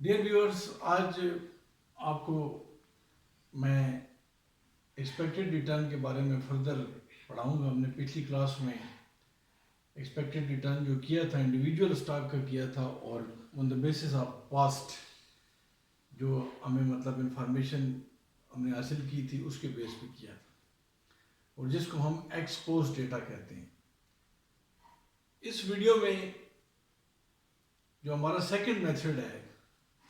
Dear viewers, आज आपको मैं एक्सपेक्टेड रिटर्न के बारे में फर्दर पढ़ाऊंगा। हमने पिछली क्लास में एक्सपेक्टेड रिटर्न जो किया था इंडिविजुअल स्टॉक का किया था, और on the basis of past जो हमें मतलब इंफॉर्मेशन हमने हासिल की थी उसके बेस पे किया था, और जिसको हम एक्सपोज डेटा कहते हैं। इस वीडियो में जो हमारा सेकंड मेथड है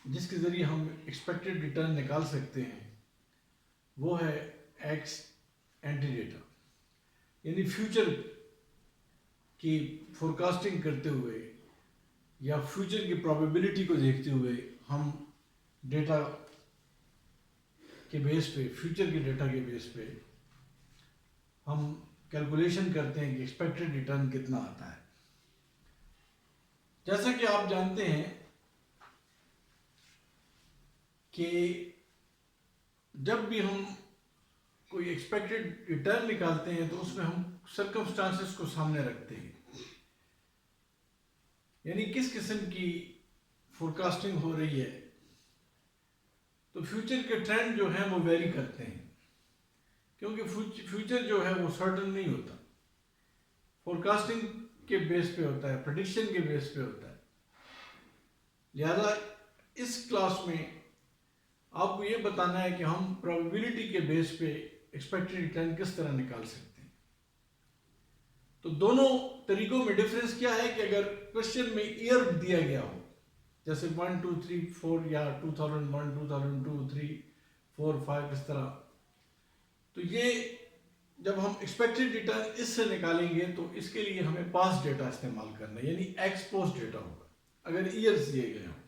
जिसके ज़रिए हम एक्सपेक्टेड रिटर्न निकाल सकते हैं वो है एक्स एंटी डेटा, यानी फ्यूचर की फोरकास्टिंग करते हुए या फ्यूचर की प्रोबेबिलिटी को देखते हुए हम डेटा के बेस पे, फ्यूचर के डेटा के बेस पे हम कैलकुलेशन करते हैं कि एक्सपेक्टेड रिटर्न कितना आता है। जैसा कि आप जानते हैं कि जब भी हम कोई एक्सपेक्टेड रिटर्न निकालते हैं तो उसमें हम सर्कमस्टांसेस को सामने रखते हैं, यानी किस किस्म की फोरकास्टिंग हो रही है। तो फ्यूचर के ट्रेंड जो हैं वो वेरी करते हैं, क्योंकि फ्यूचर जो है वो सर्टन नहीं होता, फोरकास्टिंग के बेस पे होता है, प्रेडिक्शन के बेस पे होता है। लिहाजा इस क्लास में आपको ये बताना है कि हम प्रोबेबिलिटी के बेस पे एक्सपेक्टेड रिटर्न किस तरह निकाल सकते हैं। तो दोनों तरीकों में डिफरेंस क्या है कि अगर क्वेश्चन में ईयर दिया गया हो, जैसे 1 2 3 4 या 2001 2002 3 4 5 इस तरह, तो ये जब हम एक्सपेक्टेड रिटर्न इससे निकालेंगे तो इसके लिए हमें पास्ट डेटा इस्तेमाल करना है, यानी एक्स पोस्ट डेटा होगा अगर ईयर्स दिए गए हों।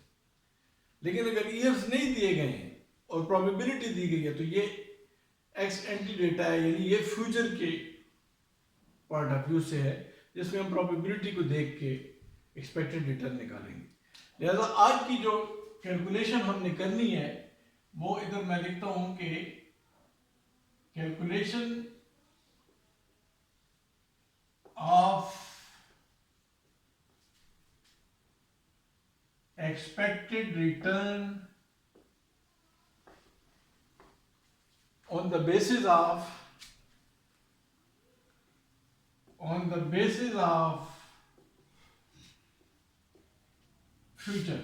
लेकिन अगर ईयर्स नहीं दिए गए हैं और प्रोबेबिलिटी दी गई है तो ये एक्स एंटी डेटा है, यानी ये फ्यूचर के पॉइंट ऑफ व्यू से है, जिसमें हम प्रोबेबिलिटी को देख के एक्सपेक्टेड रिटर्न निकालेंगे। लिहाजा आज की जो कैलकुलेशन हमने करनी है वो इधर मैं लिखता हूं कि calculation of expected return on the basis of future,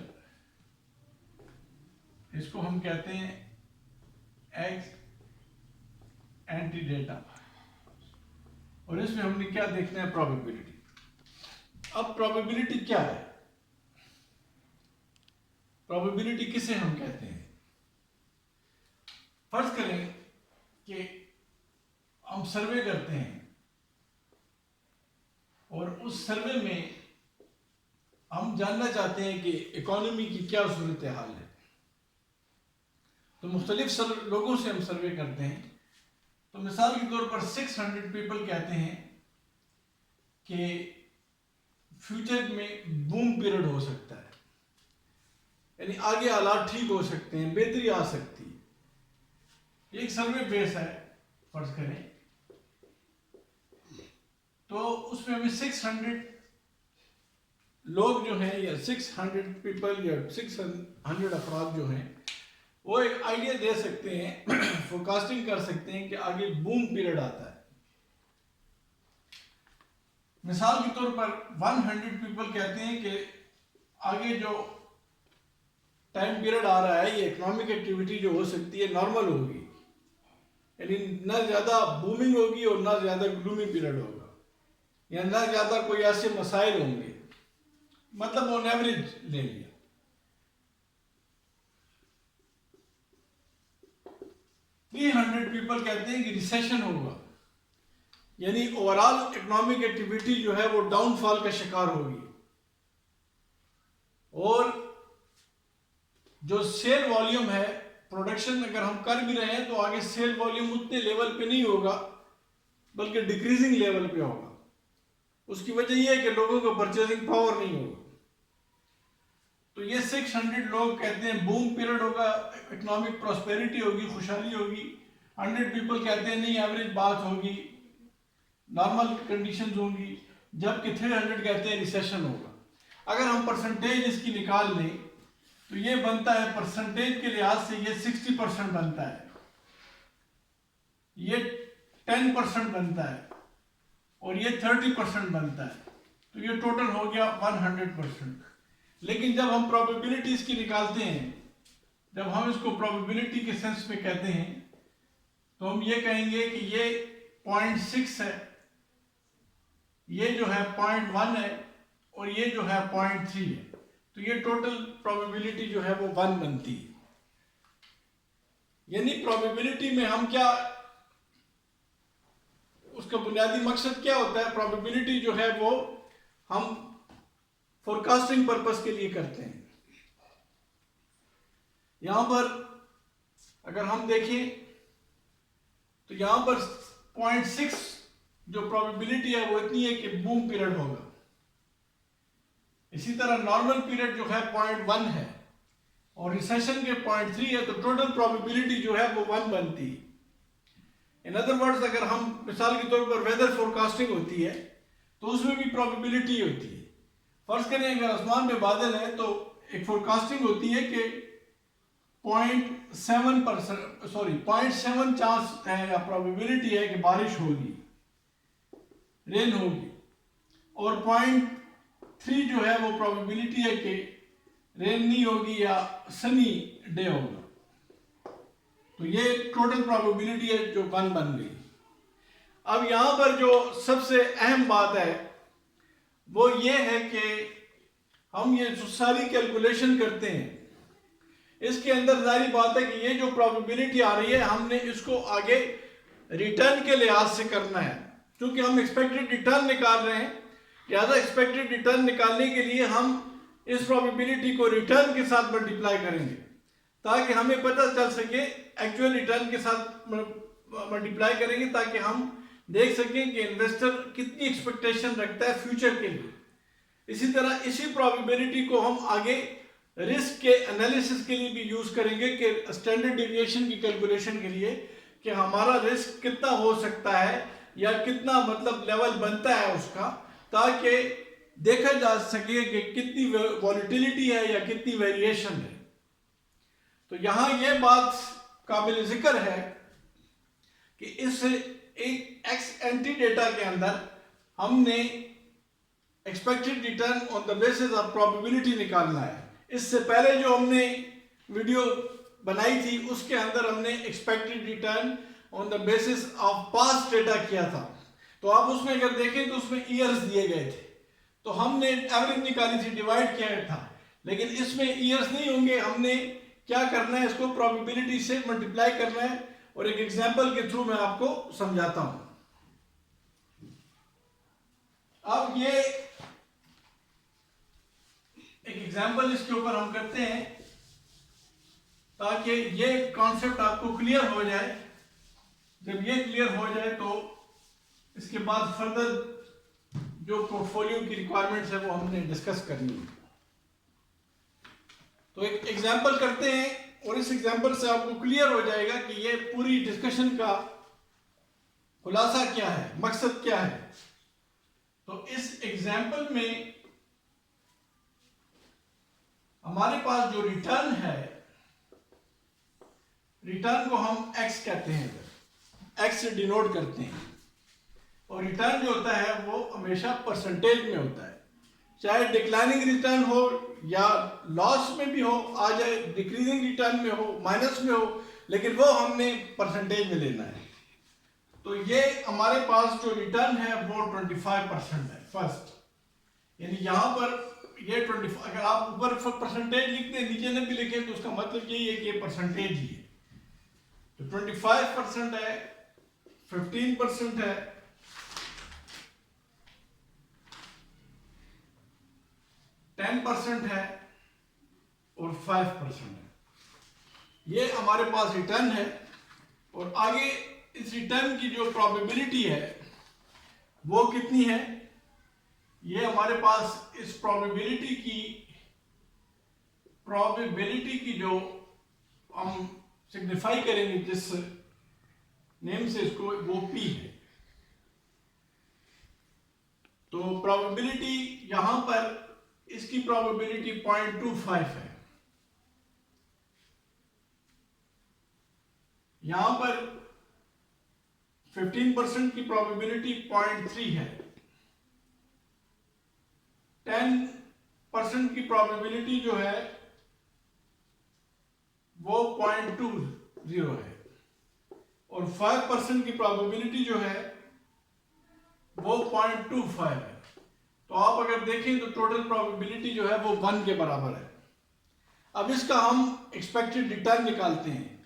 इसको हम कहते हैं एक्स एंटी डेटा, और इसमें हमने क्या देखना है, प्रोबेबिलिटी। अब प्रोबेबिलिटी क्या है, प्रोबेबिलिटी किसे हम कहते हैं। फर्ज करें कि हम सर्वे करते हैं और उस सर्वे में हम जानना चाहते हैं कि इकोनॉमी की क्या सूरत हाल है। तो मुख्तलिफ लोगों से हम सर्वे करते हैं। तो मिसाल के तौर पर 600 पीपल कहते हैं कि फ्यूचर में बूम पीरियड हो सकता है, यानी आगे हालात ठीक हो सकते हैं, बेहतरी आ सकती है। एक सर्वे बेस है फर्ज करें, तो उसमें हमें 600 लोग जो हैं या 600 पीपल या 600 अफराद जो हैं वो एक आइडिया दे सकते हैं, फोरकास्टिंग कर सकते हैं कि आगे बूम पीरियड आता है। मिसाल के तौर पर 100 पीपल कहते हैं कि आगे जो टाइम पीरियड आ रहा है ये इकोनॉमिक एक्टिविटी जो हो सकती है नॉर्मल होगी, यानी ना ज़्यादा बूमिंग होगी और ना ज़्यादा ग्लूमी पीरियड होगा, या ना ज़्यादा कोई ऐसे मसाइल होंगे, मतलब ऑन एवरेज ले लिया। 300 पीपल कहते हैं कि रिसेशन होगा, यानी ओवरऑल इकोनॉमिक एक्टिविटी जो है वो डाउनफॉल का शिकार होगी, और जो सेल वॉल्यूम है, प्रोडक्शन अगर हम कर भी रहे हैं तो आगे सेल वॉल्यूम उतने लेवल पे नहीं होगा बल्कि डिक्रीजिंग लेवल पे होगा। उसकी वजह यह है कि लोगों को परचेजिंग पावर नहीं होगा। तो ये 600 लोग कहते हैं बूम पीरियड होगा, इकोनॉमिक प्रॉस्पेरिटी होगी, खुशहाली होगी। 100 पीपल कहते हैं नहीं, एवरेज बात होगी, नॉर्मल कंडीशंस होंगी, जबकि 300 कहते हैं रिसेशन होगा। अगर हम परसेंटेज इसकी निकाल लें तो ये बनता है परसेंटेज के लिहाज से ये 60% बनता है, ये 10% बनता है और ये 30% बनता है। तो ये टोटल हो गया 100%। लेकिन जब हम प्रोबेबिलिटीज की निकालते हैं, जब हम इसको प्रोबेबिलिटी के सेंस में कहते हैं, तो हम ये कहेंगे कि ये 0.6 है, ये जो है 0.1 है और ये जो है 0.3 है। तो ये टोटल प्रोबेबिलिटी जो है वो 1 बनती है। यानी प्रोबेबिलिटी में हम क्या, उसका बुनियादी मकसद क्या होता है, प्रोबेबिलिटी जो है वो हम फोरकास्टिंग पर्पस के लिए करते हैं। यहां पर अगर हम देखें तो यहां पर 0.6 जो प्रोबेबिलिटी है वो इतनी है कि बूम पीरियड होगा। इसी तरह नॉर्मल पीरियड जो है 0.1 है और रिसेशन के 0.3 है, तो टोटल प्रोबेबिलिटी जो है वो 1 बनती है। इन अदर वर्ड्स, अगर हम मिसाल के तौर पर वेदर फोरकास्टिंग होती है तो उसमें भी प्रोबेबिलिटी होती है। फर्ज करें अगर आसमान में बादल है तो एक फोरकास्टिंग होती है कि 0.7 चांस है या प्रोबेबिलिटी है कि बारिश होगी, रेन होगी, और 0.3 जो है वो प्रोबेबिलिटी है कि रेन नहीं होगी या सनी डे होगा। तो ये टोटल प्रोबेबिलिटी है जो 1 बन गई। अब यहां पर जो सबसे अहम बात है वो ये है कि हम ये जो सारी कैलकुलेशन करते हैं, इसके अंदर जाहिर बात है कि ये जो प्रोबेबिलिटी आ रही है हमने इसको आगे रिटर्न के लिहाज से करना है। क्योंकि हम एक्सपेक्टेड रिटर्न निकाल रहे हैं, लिहाजा एक्सपेक्टेड रिटर्न निकालने के लिए हम इस प्रोबेबिलिटी को रिटर्न के साथ मल्टीप्लाई करेंगे ताकि हमें पता चल सके, एक्चुअल रिटर्न के साथ मल्टीप्लाई करेंगे ताकि हम देख सकें कि इन्वेस्टर कितनी एक्सपेक्टेशन रखता है फ्यूचर के लिए। इसी तरह इसी प्रोबेबिलिटी को हम आगे रिस्क के एनालिसिस के लिए भी यूज करेंगे कि स्टैंडर्ड डेविएशन की कैलकुलेशन के लिए कि हमारा रिस्क कितना हो सकता है या कितना मतलब लेवल बनता है उसका, ताकि देखा जा सके कि कितनी वॉलिटिलिटी है या कितनी वेरिएशन है। तो यहां यह बात काबिल जिक्र है कि इस एक एक्स एंटी डेटा के अंदर हमने expected return on the basis of probability निकालना है। इससे पहले जो हमने वीडियो बनाई थी उसके अंदर हमने expected return on the basis of past data किया था। तो आप उसमें अगर देखें तो उसमें ईयर्स दिए गए थे, तो हमने एवरेज निकाली थी, डिवाइड किया था। लेकिन इसमें ईयर्स नहीं होंगे, हमने क्या करना है, इसको प्रोबेबिलिटी से मल्टीप्लाई करना है। और एक एग्जांपल के थ्रू मैं आपको समझाता हूं। अब ये एक एग्जांपल इसके ऊपर हम करते हैं ताकि ये कॉन्सेप्ट आपको क्लियर हो जाए। जब ये क्लियर हो जाए तो इसके बाद फर्दर जो पोर्टफोलियो की रिक्वायरमेंट्स है वो हमने डिस्कस करनी है। तो एक एग्जांपल करते हैं और इस एग्जांपल से आपको क्लियर हो जाएगा कि ये पूरी डिस्कशन का खुलासा क्या है, मकसद क्या है। तो इस एग्जांपल में हमारे पास जो रिटर्न है, रिटर्न को हम एक्स कहते हैं, एक्स से डिनोट करते हैं। और रिटर्न जो होता है वो हमेशा परसेंटेज में होता है, चाहे डिक्लाइनिंग रिटर्न हो या लॉस में भी हो आ जाए, डिक्रीजिंग रिटर्न में हो, माइनस में हो, लेकिन वो हमने परसेंटेज में लेना है। तो ये हमारे पास जो रिटर्न है वो 25% है फर्स्ट। यानी यहां पर ये 25, अगर आप ऊपर परसेंटेज लिखते हैं नीचे ने भी लिखे तो उसका मतलब यही है कि ये परसेंटेज ही है। तो 25% है, 15% है, 10% है और 5% है। ये हमारे पास रिटर्न है। और आगे इस रिटर्न की जो प्रोबेबिलिटी है वो कितनी है, ये हमारे पास इस प्रोबेबिलिटी की जो हम सिग्निफाई करेंगे जिस नेम से इसको, वो P है। तो प्रोबेबिलिटी यहां पर इसकी प्रोबेबिलिटी 0.25 है। यहां पर 15% की प्रोबेबिलिटी 0.3 है, 10% की प्रोबेबिलिटी जो है वो 0.20 है, और 5% की प्रोबेबिलिटी जो है वो 0.25 है। तो आप अगर देखें तो टोटल प्रोबेबिलिटी जो है वो 1 के बराबर है। अब इसका हम एक्सपेक्टेड रिटर्न निकालते हैं,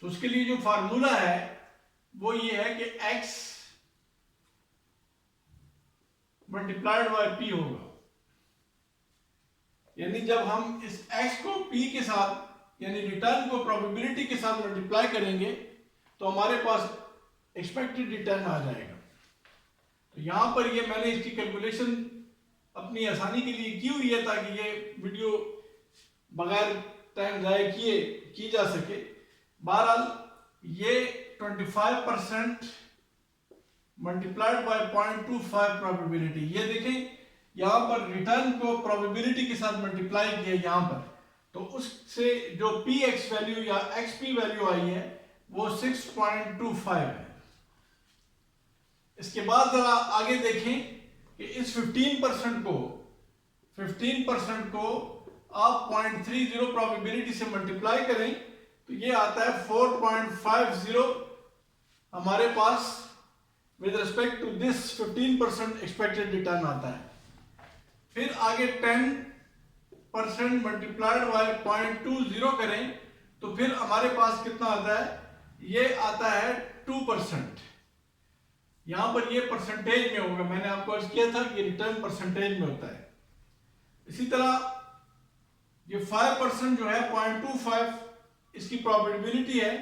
तो उसके लिए जो फार्मूला है वो ये है कि x मल्टीप्लाइड बाय p होगा, यानी जब हम इस x को p के साथ यानी रिटर्न को प्रोबेबिलिटी के साथ मल्टीप्लाई करेंगे तो हमारे पास एक्सपेक्टेड रिटर्न आ जाएगा। तो यहां पर ये मैंने इसकी कैलकुलेशन अपनी आसानी के लिए की हुई है ताकि ये वीडियो बगैर टाइम ज़ाया किए की जा सके। बहरहाल ये 25% मल्टीप्लाइड बाय 0.25 प्रोबेबिलिटी, ये देखें यहाँ पर रिटर्न को प्रोबेबिलिटी के साथ मल्टीप्लाई किया यहाँ पर, तो उससे जो px वैल्यू या xp वैल्यू आई है वो 6.25 है। इसके बाद जरा आगे देखें कि इस 15% को आप 0.30 प्रोबेबिलिटी से मल्टीप्लाई करें तो ये आता है 4.50 हमारे पास with respect to this 15% expected return आता है। फिर आगे 10% मल्टीप्लाइड बाय 0.20 करें तो फिर हमारे पास कितना आता है, ये आता है 2%। यहां पर ये परसेंटेज में होगा, मैंने आपको अर्ज किया था कि रिटर्न परसेंटेज में होता है। इसी तरह ये 5% जो है 0.25 इसकी प्रोबेबिलिटी है,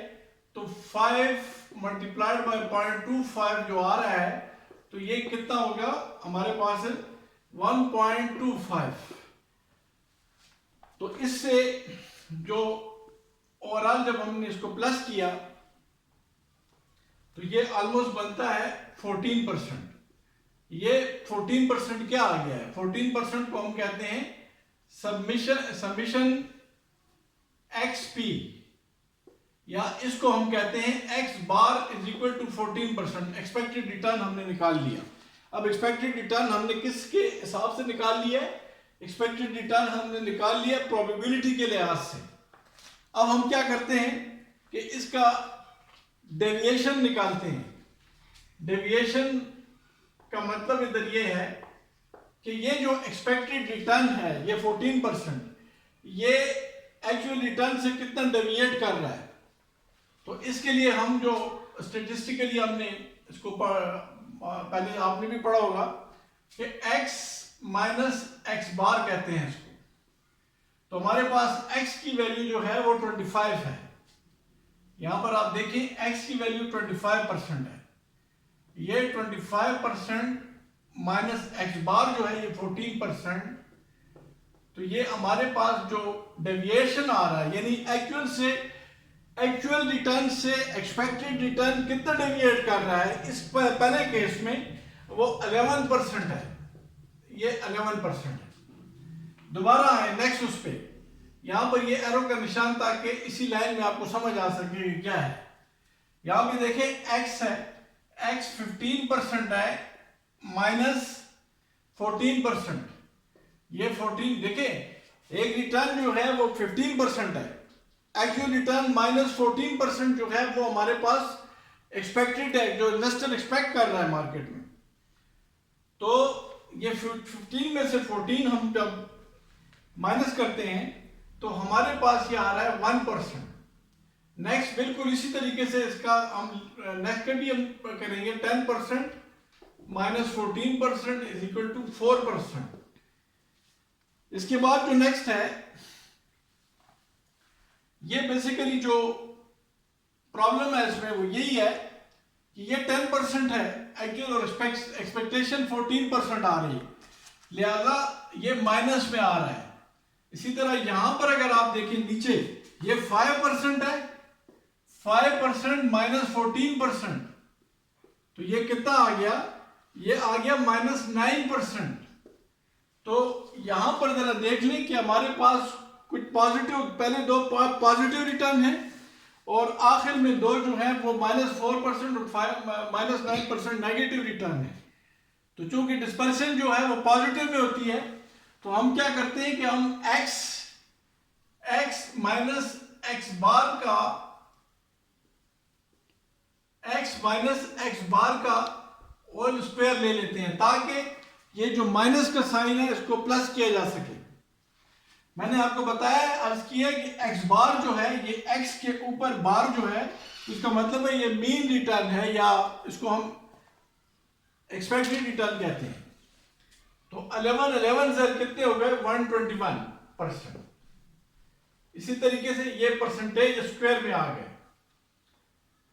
तो 5 मल्टीप्लाइड बाय 0.25 जो आ रहा है तो ये कितना होगा हमारे पास 1.25। तो इससे जो ओवरऑल जब हमने इसको प्लस किया तो ये ऑलमोस्ट बनता है 14%। ये 14% क्या आ गया है, 14% को हम कहते हैं समेशन XP, या इसको हम कहते हैं x bar is equal to 14%। Expected return हमने निकाल लिया। अब एक्सपेक्टेड रिटर्न हमने किसके हिसाब से निकाल लिया है, एक्सपेक्टेड रिटर्न हमने निकाल लिया प्रोबेबिलिटी के लिहाज से। अब हम क्या करते हैं कि इसका डेविएशन निकालते हैं। डेविएशन का मतलब इधर ये है कि ये जो एक्सपेक्टेड रिटर्न है ये 14%, ये एक्चुअल रिटर्न से कितना डेविएट कर रहा है। तो इसके लिए हम जो स्टेटिस्टिकली हमने इसको पहले आपने भी पढ़ा होगा कि x माइनस एक्स बार कहते हैं इसको। तो हमारे पास x की वैल्यू जो है वो 25 है। यहां पर आप देखें x की वैल्यू 25% है, ये 25% माइनस एक्स बार जो है ये 14%। तो ये हमारे पास जो डेविएशन आ रहा है यानी एक्चुअल रिटर्न से एक्सपेक्टेड रिटर्न कितना डेविएट कर रहा है, इस पहले केस में वो 11% है, ये 11% है। दोबारा है नेक्स्ट उस पे, यहां पर ये एरो का निशान ताकि इसी लाइन में आपको समझ आ सके कि क्या है। यहां पे देखें x है, x 15% है माइनस 14%, ये 14 देखें एक रिटर्न जो है वो 15% है, एक्चुअल रिटर्न माइनस 14% जो है वो हमारे पास एक्सपेक्टेड है, जो इन्वेस्टर एक्सपेक्ट कर रहा है मार्केट में। तो ये 15 में से 14 हम जब माइनस करते हैं तो हमारे पास ये आ रहा है 1%। नेक्स्ट बिल्कुल इसी तरीके से इसका हम नेक्स्ट का भी हम करेंगे 10% माइनस 14% इज इक्वल टू 4%। इसके बाद जो नेक्स्ट है ये बेसिकली जो प्रॉब्लम है इसमें वो यही है कि ये 10% है एक्चुअल और एक्सपेक्टेशन 14% आ रही है, लिहाजा ये माइनस में आ रहा है। इसी तरह यहां पर अगर आप देखें नीचे ये 5% है, 5% माइनस 14%, तो ये कितना आ गया, ये आ गया माइनस 9%। तो यहां पर जरा देख लें कि हमारे पास कुछ पॉजिटिव, पहले दो पॉजिटिव रिटर्न है और आखिर में दो जो है वो -4% और -9% नेगेटिव रिटर्न है। तो चूंकि डिस्पर्सन जो है वो पॉजिटिव में होती है, तो हम क्या करते हैं कि हम x माइनस एक्स बार का होल स्क्वायर ले लेते हैं, ताकि ये जो माइनस का साइन है इसको प्लस किया जा सके। मैंने आपको बताया, अर्ज किया कि x बार जो है ये x के ऊपर बार जो है, इसका मतलब है ये मीन रिटर्न है, या इसको हम एक्सपेक्टेड रिटर्न कहते हैं। तो 11 सर कितने हो गए? 121%। इसी तरीके से ये परसेंटेज स्क्वायर में आ गए।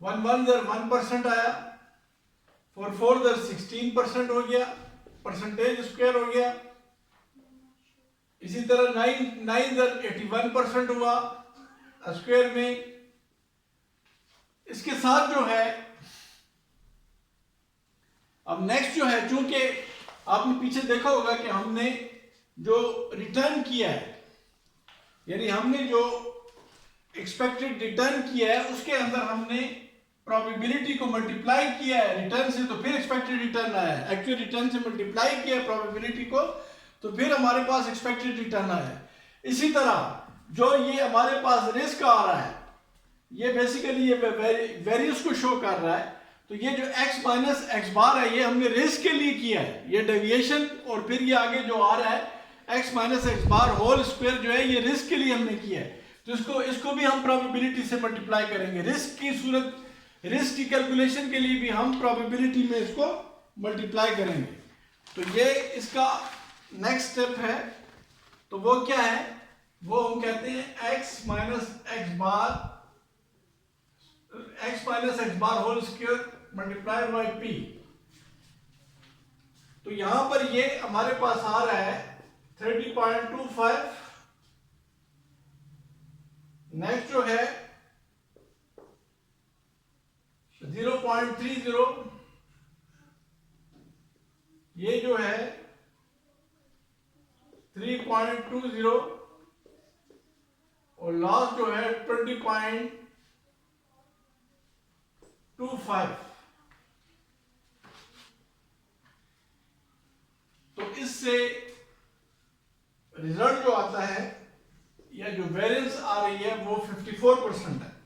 1 सर 1% आया, 4 सर 16% हो गया, परसेंटेज स्क्वायर हो गया। इसी तरह 9 सर 81% हुआ स्क्वायर में। इसके साथ जो है अब नेक्स्ट जो है, चूंकि आपने पीछे देखा होगा कि हमने जो रिटर्न किया है, यानी हमने जो एक्सपेक्टेड रिटर्न किया है उसके अंदर हमने प्रोबेबिलिटी को मल्टीप्लाई किया है रिटर्न से, तो फिर एक्सपेक्टेड रिटर्न आया है। एक्चुअल रिटर्न से मल्टीप्लाई किया है प्रोबेबिलिटी को, तो फिर हमारे पास एक्सपेक्टेड रिटर्न आया है। इसी तरह जो ये हमारे पास रिस्क आ रहा है, ये बेसिकली ये वेरियंस को शो कर रहा है। तो ये जो x माइनस एक्स बार है ये हमने रिस्क के लिए किया है, ये डेविएशन। और फिर ये आगे जो आ रहा है x minus x bar whole square जो है ये रिस्क के लिए हमने किया है। तो इसको भी हम प्रोबेबिलिटी से मल्टीप्लाई करेंगे। रिस्क की सूरत, रिस्क की कैलकुलेशन के लिए भी हम प्रोबेबिलिटी में इसको मल्टीप्लाई करेंगे। तो ये इसका नेक्स्ट स्टेप है। तो वो क्या है? वो हम कहते हैं x minus x bar whole square multiplied by p। तो यहां पर ये हमारे पास आ रहा है 30.25। नेक्स्ट जो है 0.30, ये जो है 3.20, और लास्ट जो है 20.25। तो इससे रिजल्ट जो आता है या जो वेरिएंस आ रही है वो 54% है।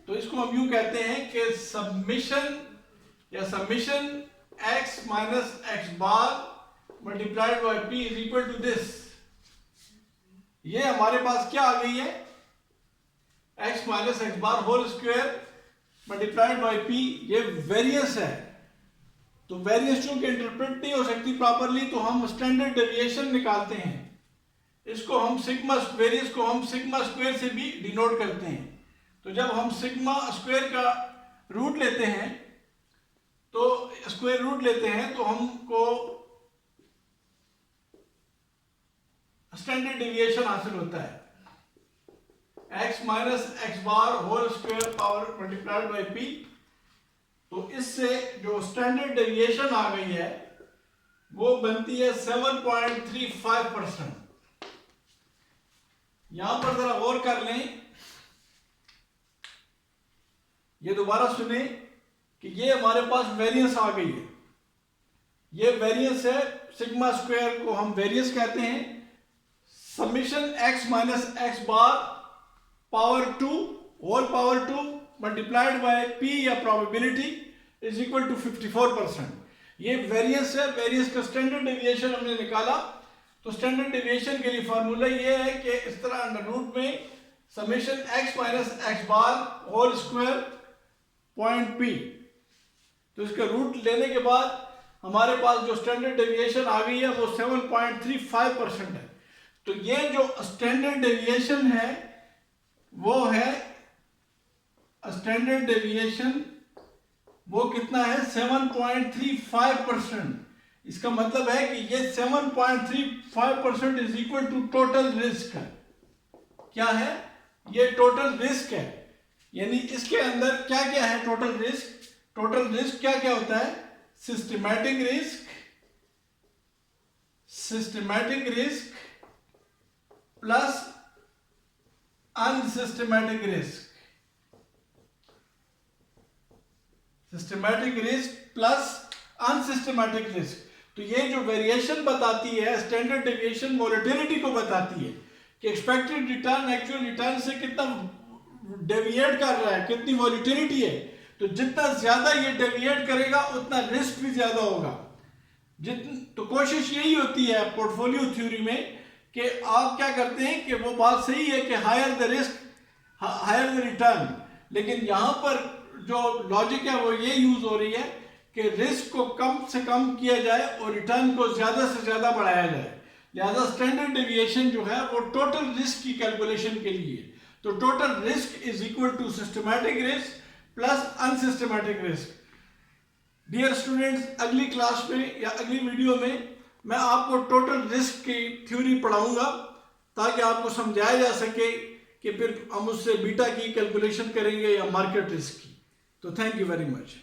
तो इसको हम यूं कहते हैं कि summation x minus x bar multiplied by p is equal to this. ये हमारे पास क्या आ गई है? x minus x bar whole square multiplied by p, ये वेरिएंस है। तो वेरिएंस चूंकि इंटरप्रेट नहीं हो सकती प्रॉपरली, तो हम स्टैंडर्ड डेविएशन निकालते हैं। इसको हम वेरिएंस को हम सिग्मा स्क्वायर से भी डिनोट करते हैं। तो जब हम सिग्मा स्क्वायर का रूट लेते हैं, तो स्क्वायर रूट लेते हैं, तो हमको स्टैंडर्ड डेविएशन हासिल होता है। x minus x bar whole square power multiplied by p। तो इससे जो स्टैंडर्ड डेविएशन आ गई है वो बनती है 7.35%। यहां पर जरा गौर कर लें, ये दोबारा सुने कि ये हमारे पास वेरिएंस आ गई है। ये वेरिएंस है, सिग्मा स्क्वायर को हम वेरिएंस कहते हैं। Summation x minus x bar power 2 whole power 2 multiplied by p या प्रोबेबिलिटी इज इक्वल टू 54%। ये वेरिएंस है। वेरिएंस का स्टैंडर्ड डेविएशन हमने निकाला। तो स्टैंडर्ड डेविएशन के लिए फार्मूला ये है कि इस तरह अंडर रूट में summation x minus x bar whole square point p। तो इसका रूट लेने के बाद हमारे पास जो स्टैंडर्ड डेविएशन आ गई है वो 7.35% है। तो ये जो स्टैंडर्ड डेविएशन है वो है, स्टैंडर्ड डेविएशन वो कितना है? 7.35%। इसका मतलब है कि ये 7.35% is equal to total risk है। क्या है? ये टोटल रिस्क है। यानी इसके अंदर क्या क्या है? Total risk. टोटल रिस्क क्या क्या होता है? Systematic risk plus unsystematic risk. Systematic risk plus unsystematic risk. तो ये जो वेरिएशन बताती है, स्टैंडर्ड डेविएशन वॉलेटिलिटी को बताती है कि एक्सपेक्टेड रिटर्न एक्चुअल रिटर्न से कितना डेविएट कर रहा है, कितनी वॉलेटिलिटी है। तो जितना ज्यादा ये डेविएट करेगा उतना रिस्क भी ज्यादा होगा। तो कोशिश यही होती है पोर्टफोलियो थ्योरी में कि आप क्या करते हैं कि वो बात सही है कि higher the risk higher the return, लेकिन यहां पर जो लॉजिक है वो ये यूज हो रही है कि रिस्क को कम से कम किया जाए और रिटर्न को ज्यादा से ज्यादा बढ़ाया जाए। लिहाजा स्टैंडर्ड डेविएशन जो है वो टोटल रिस्क की कैलकुलेशन के लिए, तो total risk is equal to systematic risk plus unsystematic risk. Dear students, अगली क्लास में या अगली वीडियो में मैं आपको टोटल रिस्क की थ्योरी पढ़ाऊंगा ताकि आपको समझाया जा सके कि फिर हम उससे बीटा की कैलकुलेशन करेंगे या मार्केट रिस्क की। तो थैंक यू वेरी मच।